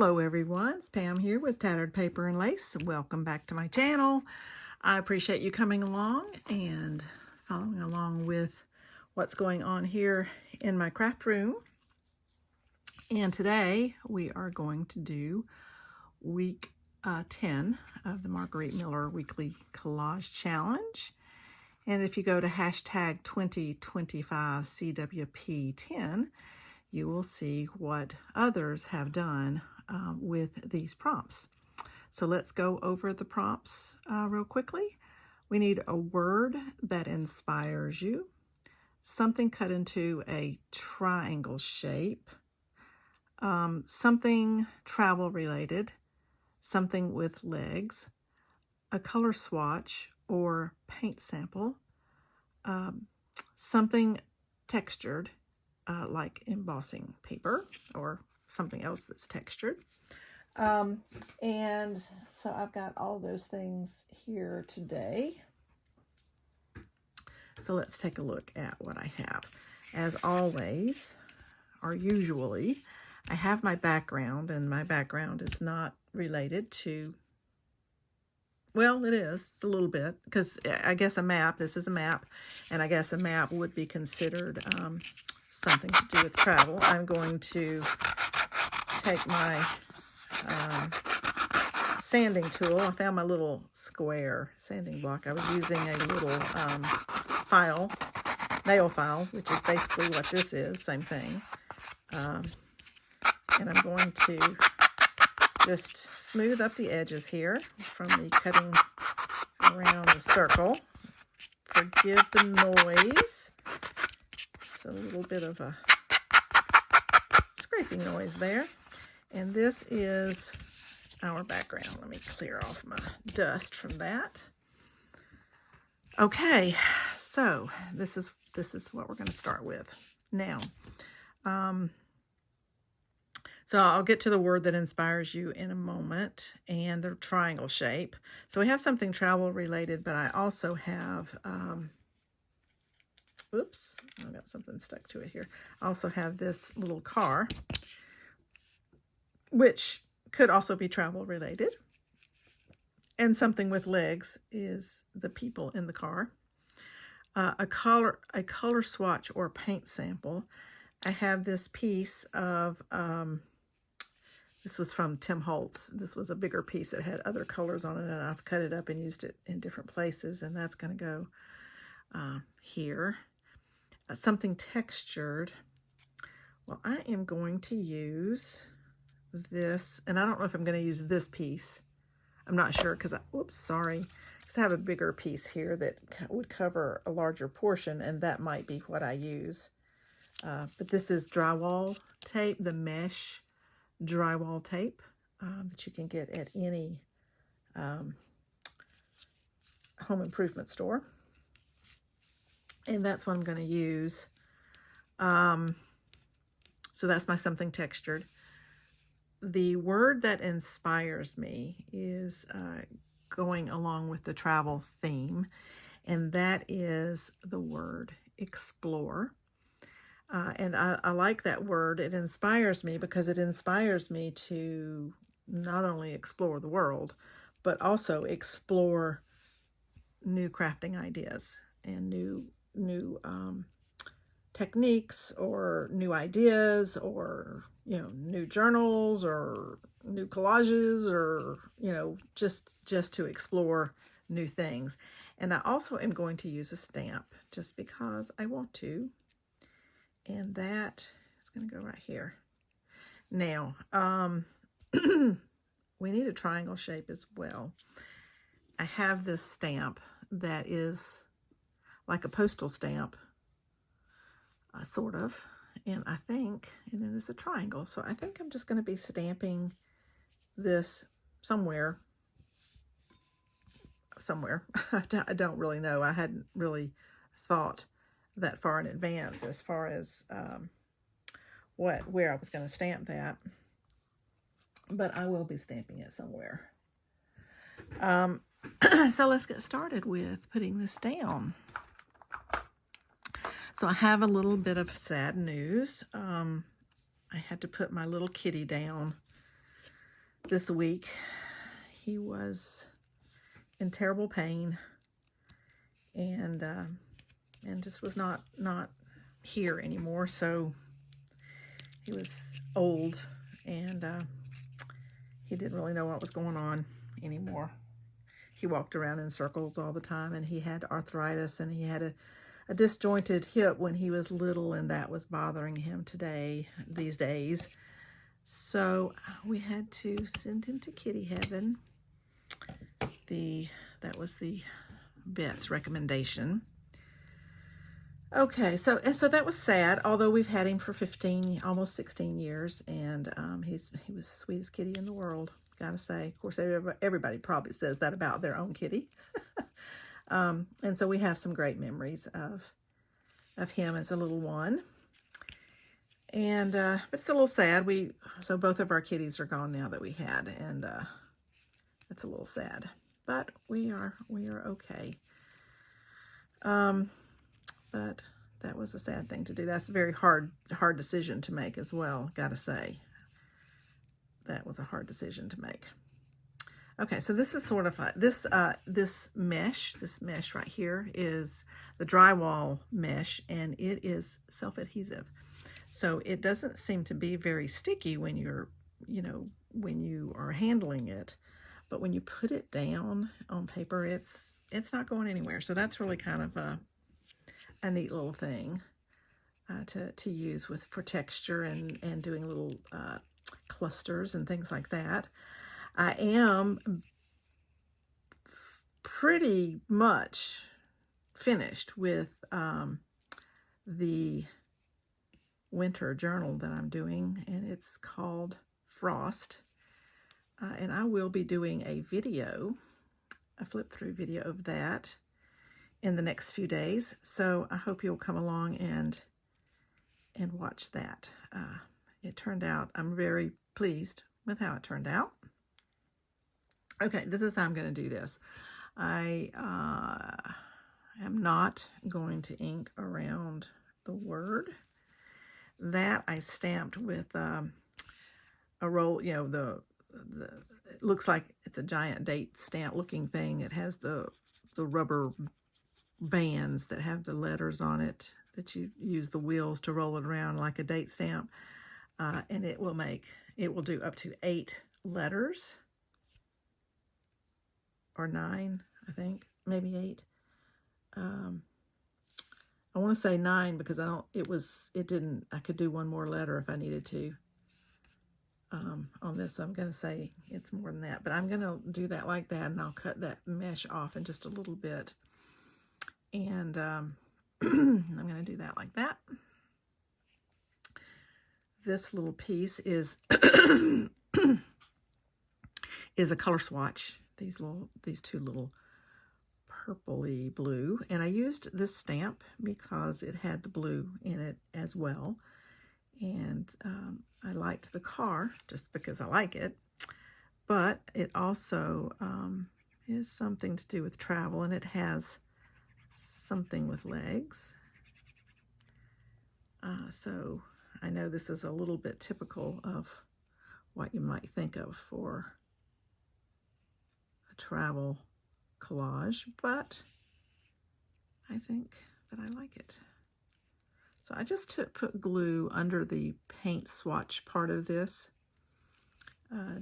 Hello everyone, it's Pam here with Tattered Paper and Lace. Welcome back to my channel. I appreciate you coming along and following along with what's going on here in my craft room. And today we are going to do week 10 of the Margarete Miller Weekly Collage Challenge. And if you go to hashtag 2025 CWP10, you will see what others have done with these prompts. So let's go over the prompts real quickly. We need a word that inspires you, something cut into a triangle shape, something travel related, something with legs, a color swatch or paint sample, something textured like embossing paper or something else that's textured. And so I've got all those things here today. So let's take a look at what I have. As always, or usually, I have my background, and my background is not related to, well, it is. It's a little bit, because I guess a map, this is a map, and I guess a map would be considered something to do with travel. I'm going to take my sanding tool. I found my little square sanding block. I was using a little nail file, which is basically what this is, same thing. And I'm going to just smooth up the edges here from me cutting around the circle. Forgive the noise. It's a little bit of a scraping noise there. And this is our background. Let me clear off my dust from that. Okay, so this is what we're going to start with. Now, so I'll get to the word that inspires you in a moment, and the triangle shape. So we have something travel related, but I also have, oops, I got something stuck to it here. I also have this little car, which could also be travel related. And something with legs is the people in the car. A color swatch or paint sample. I have this piece of, this was from Tim Holtz. This was a bigger piece that had other colors on it, and I've cut it up and used it in different places, and that's going to go here. Something textured. Well, I am going to use this, and I don't know if I'm going to use this piece. I'm not sure because because I have a bigger piece here that would cover a larger portion, and that might be what I use. But this is drywall tape, the mesh drywall tape that you can get at any home improvement store. And that's what I'm going to use. So that's my something textured. The word that inspires me is going along with the travel theme, and that is the word explore. And I like that word. It inspires me because it inspires me to not only explore the world, but also explore new crafting ideas and new techniques or new ideas or, new journals or new collages or, just to explore new things. And I also am going to use a stamp just because I want to. And that is going to go right here. Now, we need a triangle shape as well. I have this stamp that is like a postal stamp, sort of. And then it's a triangle. So I think I'm just going to be stamping this somewhere. I don't really know. I hadn't really thought that far in advance as far as where I was going to stamp that. But I will be stamping it somewhere. So let's get started with putting this down. So I have a little bit of sad news. I had to put my little kitty down this week. He was in terrible pain and just was not here anymore. So he was old and he didn't really know what was going on anymore. He walked around in circles all the time, and he had arthritis, and he had a disjointed hip when he was little, and that was bothering him these days. So we had to send him to kitty heaven. That was the vet's recommendation. Okay, so that was sad, although we've had him for 15, almost 16 years, and he was the sweetest kitty in the world, gotta say. Of course, everybody probably says that about their own kitty. And so we have some great memories of him as a little one. And but it's a little sad. So both of our kitties are gone now that we had, and it's a little sad. But we are okay. But that was a sad thing to do. That's a very hard decision to make as well, gotta say. That was a hard decision to make. Okay, so this is sort of this mesh right here is the drywall mesh, and it is self-adhesive. So it doesn't seem to be very sticky when when you are handling it, but when you put it down on paper, it's not going anywhere. So that's really kind of a neat little thing to use for texture and doing little clusters and things like that. I am pretty much finished with the winter journal that I'm doing, and it's called Frost. And I will be doing a flip through video of that in the next few days. So I hope you'll come along and watch that. It turned out, I'm very pleased with how it turned out. Okay, this is how I'm going to do this. I am not going to ink around the word. That I stamped with a roll, it looks like it's a giant date stamp looking thing. It has the rubber bands that have the letters on it that you use the wheels to roll it around like a date stamp. And it will do up to 8 letters. Or 9, I think, maybe 8. I want to say 9 because I could do one more letter if I needed to on this. So I'm going to say it's more than that, but I'm going to do that like that, and I'll cut that mesh off in just a little bit. And I'm going to do that like that. This little piece is is a color swatch. These two little purpley blue, and I used this stamp because it had the blue in it as well, and I liked the car just because I like it, but it also is something to do with travel, and it has something with legs. So I know this is a little bit typical of what you might think of for travel collage, but I think that I like it. So I just put glue under the paint swatch part of this.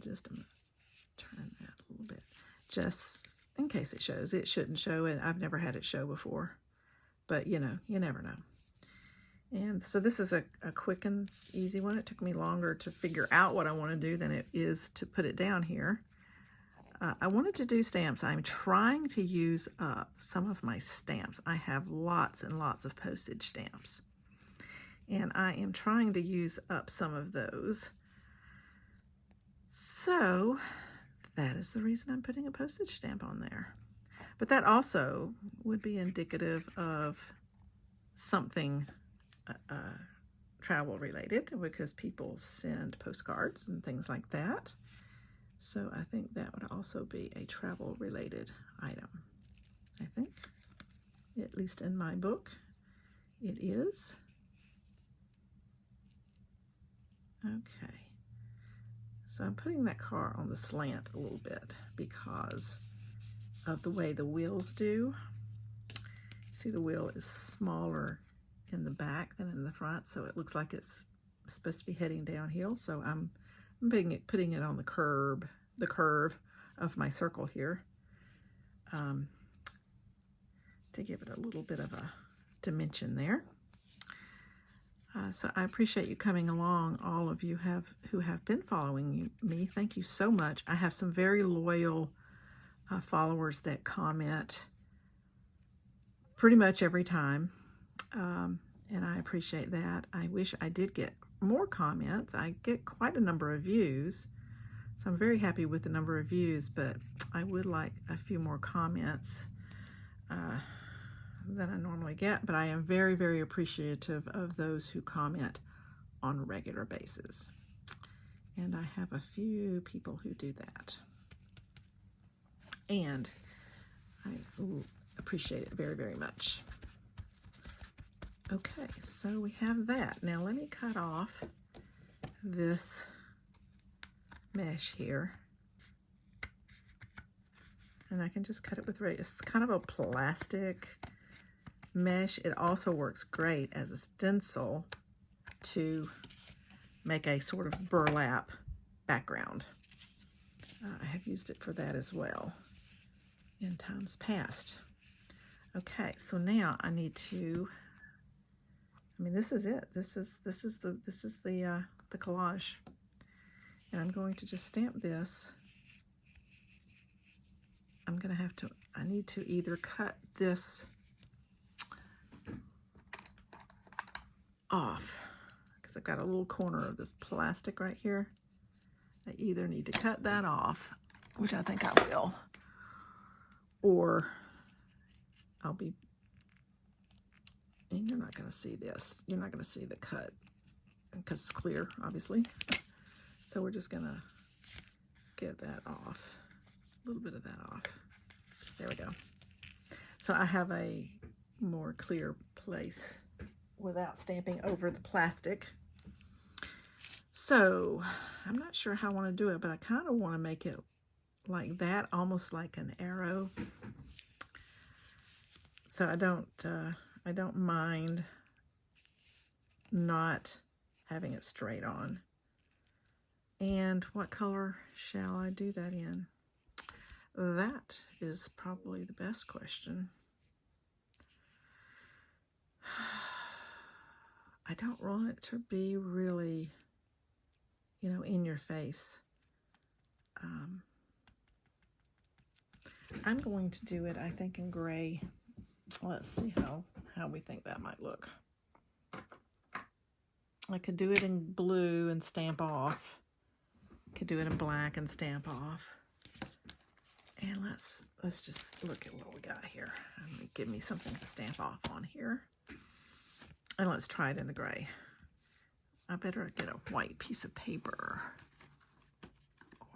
Just turn that a little bit, just in case it shows. It shouldn't show, and I've never had it show before, but you never know. And so this is a quick and easy one. It took me longer to figure out what I want to do than it is to put it down here. I wanted to do stamps. I'm trying to use up some of my stamps. I have lots and lots of postage stamps, and I am trying to use up some of those. So that is the reason I'm putting a postage stamp on there. But that also would be indicative of something travel related, because people send postcards and things like that. So I think that would also be a travel related item. I think, at least in my book, it is. Okay. So I'm putting that car on the slant a little bit because of the way the wheels do. See, the wheel is smaller in the back than in the front, so it looks like it's supposed to be heading downhill. So I'm putting it on the curve of my circle here, to give it a little bit of a dimension there. So I appreciate you coming along, all of you who have been following me. Thank you so much. I have some very loyal followers that comment pretty much every time, and I appreciate that. I wish I did get more comments. I get quite a number of views, so I'm very happy with the number of views, but I would like a few more comments than I normally get. But I am very, very appreciative of those who comment on a regular basis, and I have a few people who do that, and I appreciate it very, very much. Okay, so we have that. Now let me cut off this mesh here, and I can just cut it with it's kind of a plastic mesh. It also works great as a stencil to make a sort of burlap background. I have used it for that as well in times past. Okay, so now I need to, this is it. This is the collage. And I'm going to just stamp this. I need to either cut this off, because I've got a little corner of this plastic right here. I either need to cut that off, which I think I will, or and you're not going to see this. You're not going to see the cut because it's clear, obviously. So we're just going to get that off, a little bit of that off. There we go. So I have a more clear place without stamping over the plastic. So I'm not sure how I want to do it, but I kind of want to make it like that, almost like an arrow. So I don't mind not having it straight on. And what color shall I do that in? That is probably the best question. I don't want it to be really, in your face. I'm going to do it, I think, in gray. Let's see how we think that might look. I could do it in blue and stamp off. Could do it in black and stamp off. And let's just look at what we got here. Give me something to stamp off on here. And let's try it in the gray. I better get a white piece of paper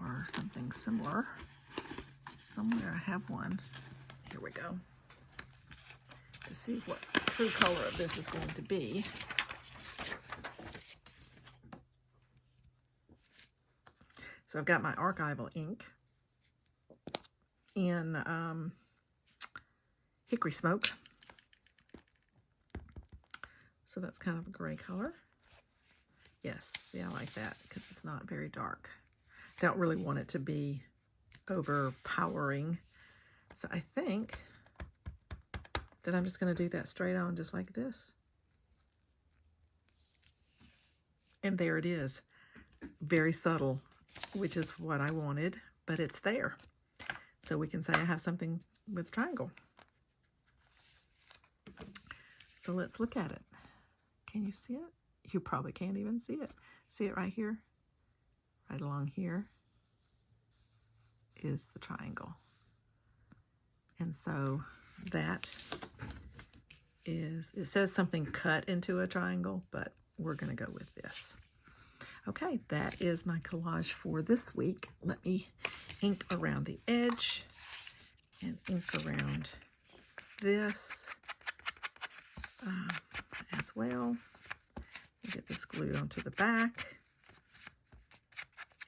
or something similar. Somewhere I have one. Here we go. To see what the true color of this is going to be. So I've got my archival ink in Hickory Smoke. So that's kind of a gray color. Yes, see, I like that because it's not very dark. I don't really want it to be overpowering. So I think that I'm just going to do that straight on just like this. And there it is. Very subtle, which is what I wanted, but it's there. So we can say I have something with triangle. So let's look at it. Can you see it? You probably can't even see it. See it right here? Right along here is the triangle. And so that is, it says something cut into a triangle, but we're going to go with this. Okay, that is my collage for this week. Let me ink around the edge and ink around this as well. Get this glued onto the back.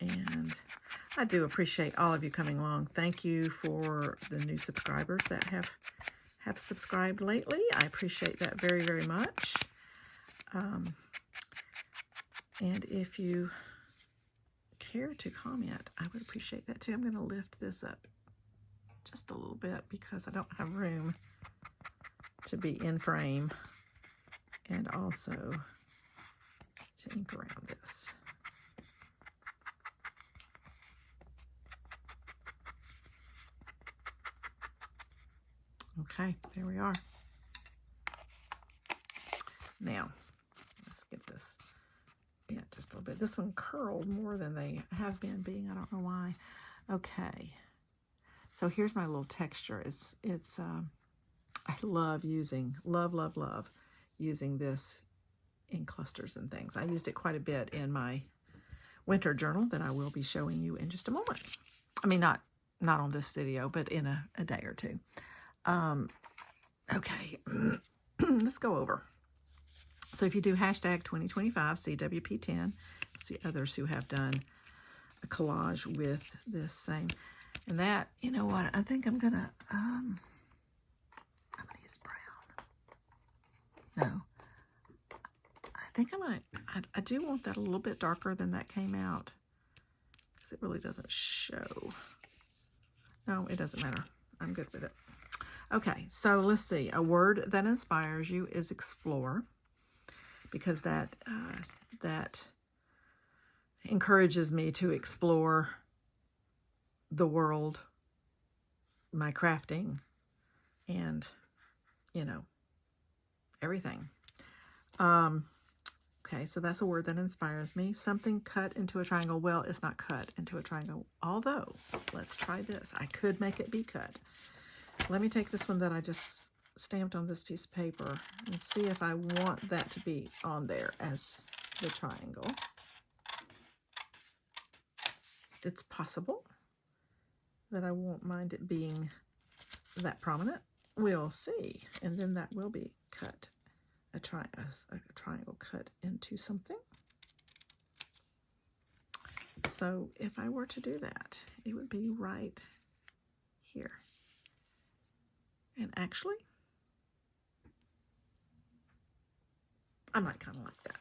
And I do appreciate all of you coming along. Thank you for the new subscribers that have subscribed lately. I appreciate that very, very much. And if you care to comment, I would appreciate that too. I'm going to lift this up just a little bit because I don't have room to be in frame, and also to ink around this. Okay, there we are. Now, let's get this bent just a little bit. This one curled more than they have been being. I don't know why. Okay, so here's my little texture. It's I love using using this in clusters and things. I used it quite a bit in my winter journal that I will be showing you in just a moment. I mean, not on this video, but in a day or two. Okay, let's go over. So if you do hashtag 2025 CWP10, see others who have done a collage with this same. And that, you know what, I think I'm gonna use brown. No, I think I do want that a little bit darker than that came out, because it really doesn't show. No, it doesn't matter. I'm good with it. Okay, so let's see. A word that inspires you is explore, because that encourages me to explore the world, my crafting, and, you know, everything. Okay, so that's a word that inspires me. Something cut into a triangle. Well, it's not cut into a triangle, although, let's try this. I could make it be cut. Let me take this one that I just stamped on this piece of paper and see if I want that to be on there as the triangle. It's possible that I won't mind it being that prominent. We'll see. And then that will be cut, a triangle cut into something. So if I were to do that, it would be right here. And actually, I might kind of like that.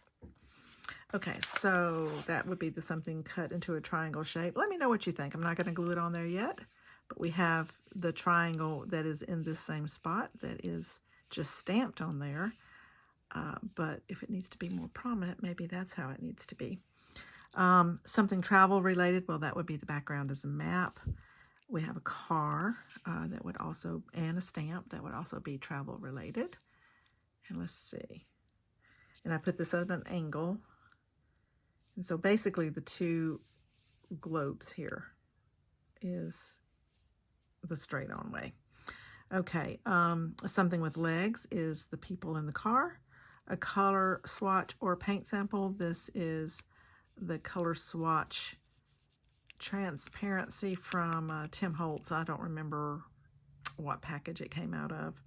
Okay, so that would be the something cut into a triangle shape. Let me know what you think. I'm not going to glue it on there yet, but we have the triangle that is in this same spot that is just stamped on there. But if it needs to be more prominent, maybe that's how it needs to be. Something travel related, well, that would be the background as a map. We have a car that would also, and a stamp that would also be travel related. And let's see. And I put this at an angle. And so basically the two globes here is the straight on way. Okay, something with legs is the people in the car. A color swatch or paint sample. This is the color swatch transparency from Tim Holtz. I don't remember what package it came out of.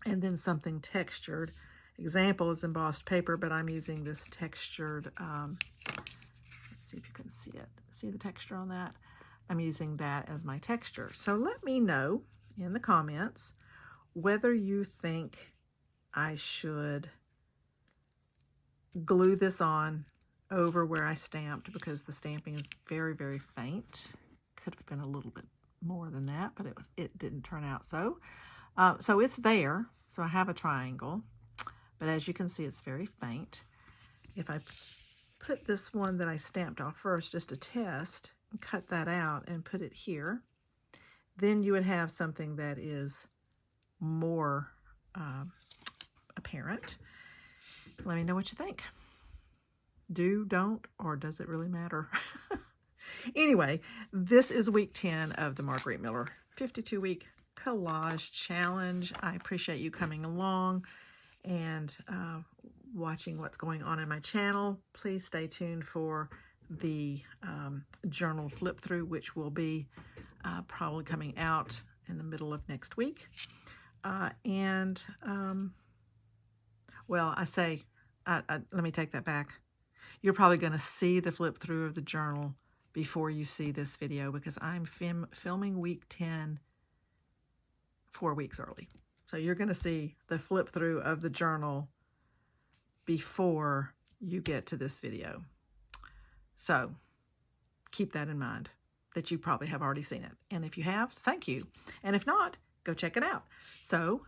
And then something textured. Example is embossed paper, but I'm using this textured, let's see if you can see it. See the texture on that? I'm using that as my texture. So let me know in the comments whether you think I should glue this on over where I stamped, because the stamping is very, very faint. Could have been a little bit more than that, but it didn't turn out so. So it's there. So I have a triangle, but as you can see, it's very faint. If I put this one that I stamped off first, just to test, and cut that out and put it here, then you would have something that is more apparent. Let me know what you think. Do, don't, or does it really matter? Anyway, this is week 10 of the Margarete Miller 52-week collage challenge. I appreciate you coming along and watching what's going on in my channel. Please stay tuned for the journal flip through, which will be probably coming out in the middle of next week. Well, let me take that back. You're probably going to see the flip through of the journal before you see this video because I'm filming week 10 4 weeks early. So you're going to see the flip through of the journal before you get to this video. So keep that in mind, that you probably have already seen it. And if you have, thank you. And if not, go check it out. So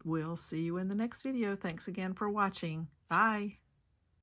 we'll see you in the next video. Thanks again for watching. Bye.